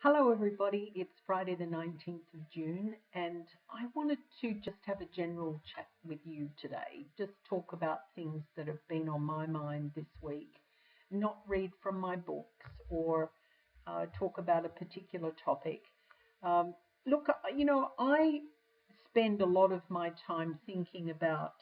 Hello, everybody. It's Friday, the 19th of June, and I wanted to just have a general chat with you today. Just talk about things that have been on my mind this week, not read from my books or talk about a particular topic. Look, I spend a lot of my time thinking about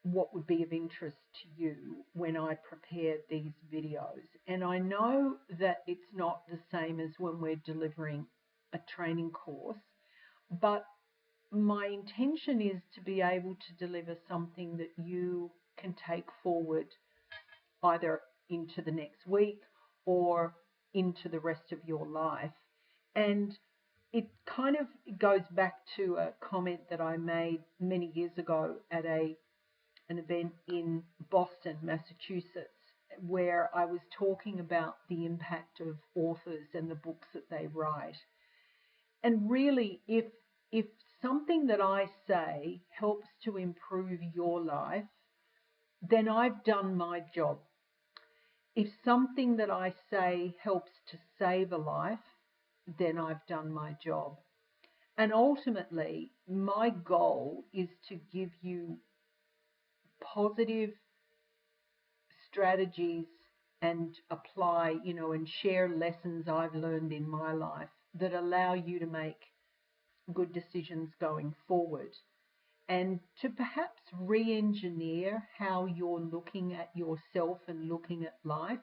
what would be of interest to you when I prepare these videos. And I know that it's not the same as when we're delivering a training course, but my intention is to be able to deliver something that you can take forward either into the next week or into the rest of your life. And it kind of goes back to a comment that I made many years ago at an event in Boston, Massachusetts, where I was talking about the impact of authors and the books that they write. And really, if something that I say helps to improve your life, then I've done my job. If something that I say helps to save a life, then I've done my job. And ultimately, my goal is to give you positive strategies and apply, and share lessons I've learned in my life that allow you to make good decisions going forward and to perhaps re-engineer how you're looking at yourself and looking at life.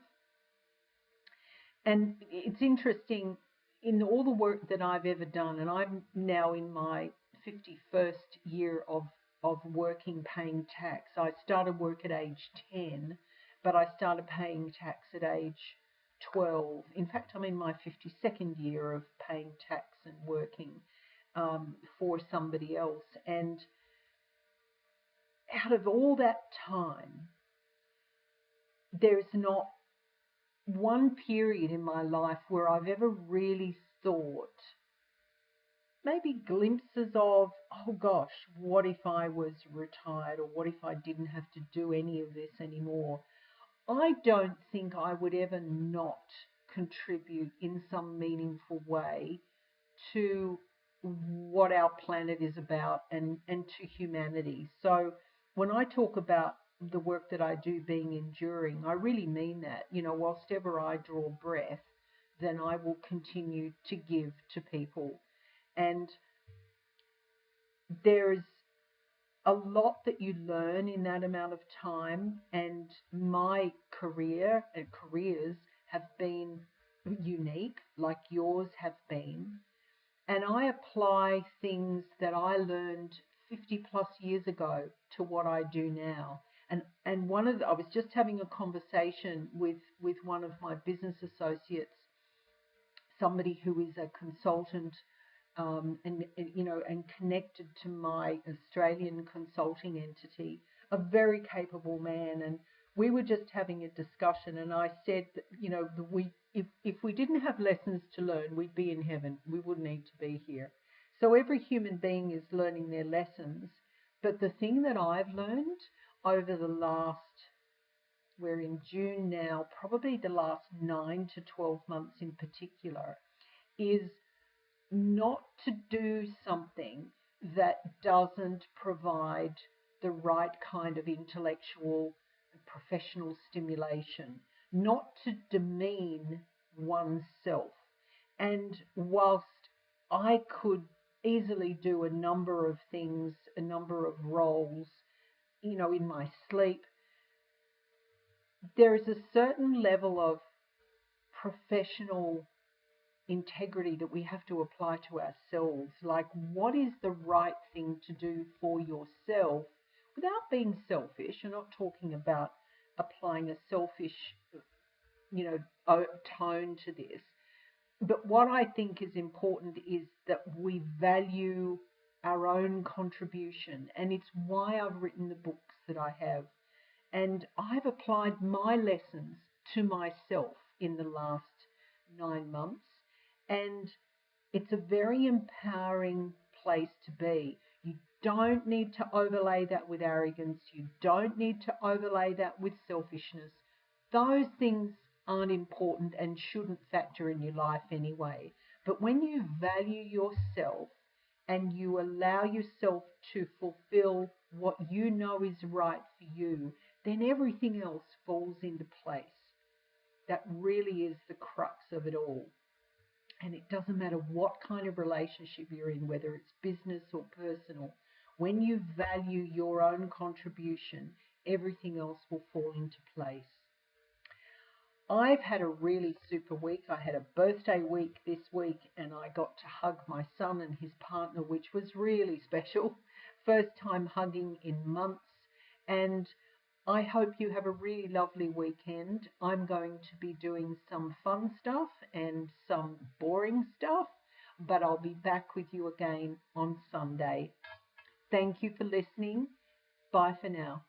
And it's interesting, in all the work that I've ever done, and I'm now in my 51st year of working paying tax. I started work at age 10, but I started paying tax at age 12. In fact, I'm in my 52nd year of paying tax and working for somebody else. And out of all that time, there's not one period in my life where I've ever really thought, maybe glimpses of, oh gosh, what if I was retired, or what if I didn't have to do any of this anymore? I don't think I would ever not contribute in some meaningful way to what our planet is about and to humanity. So when I talk about the work that I do being enduring, I really mean that. Whilst ever I draw breath, then I will continue to give to people. And there's a lot that you learn in that amount of time, and my career and careers have been unique, like yours have been. And I apply things that I learned 50 plus years ago to what I do now. And I was just having a conversation with one of my business associates, somebody who is a consultant, and connected to my Australian consulting entity, a very capable man. And we were just having a discussion, and I said that, if we didn't have lessons to learn, we'd be in heaven. We wouldn't need to be here. So every human being is learning their lessons. But the thing that I've learned over the last, we're in June now, probably the last 9 to 12 months in particular, is not to do something that doesn't provide the right kind of intellectual and professional stimulation, not to demean oneself. And whilst I could easily do a number of things, a number of roles, in my sleep, there is a certain level of professional integrity that we have to apply to ourselves. Like, what is the right thing to do for yourself without being selfish? I'm not talking about applying a selfish, tone to this. But what I think is important is that we value our own contribution. And it's why I've written the books that I have. And I've applied my lessons to myself in the last 9 months. And it's a very empowering place to be. You don't need to overlay that with arrogance. You don't need to overlay that with selfishness. Those things aren't important and shouldn't factor in your life anyway. But when you value yourself and you allow yourself to fulfill what you know is right for you, then everything else falls into place. That really is the crux of it all. And it doesn't matter what kind of relationship you're in, whether it's business or personal. When you value your own contribution, everything else will fall into place. I've had a really super week. I had a birthday week this week and I got to hug my son and his partner, which was really special. First time hugging in months. And I hope you have a really lovely weekend. I'm going to be doing some fun stuff and some boring stuff, but I'll be back with you again on Sunday. Thank you for listening. Bye for now.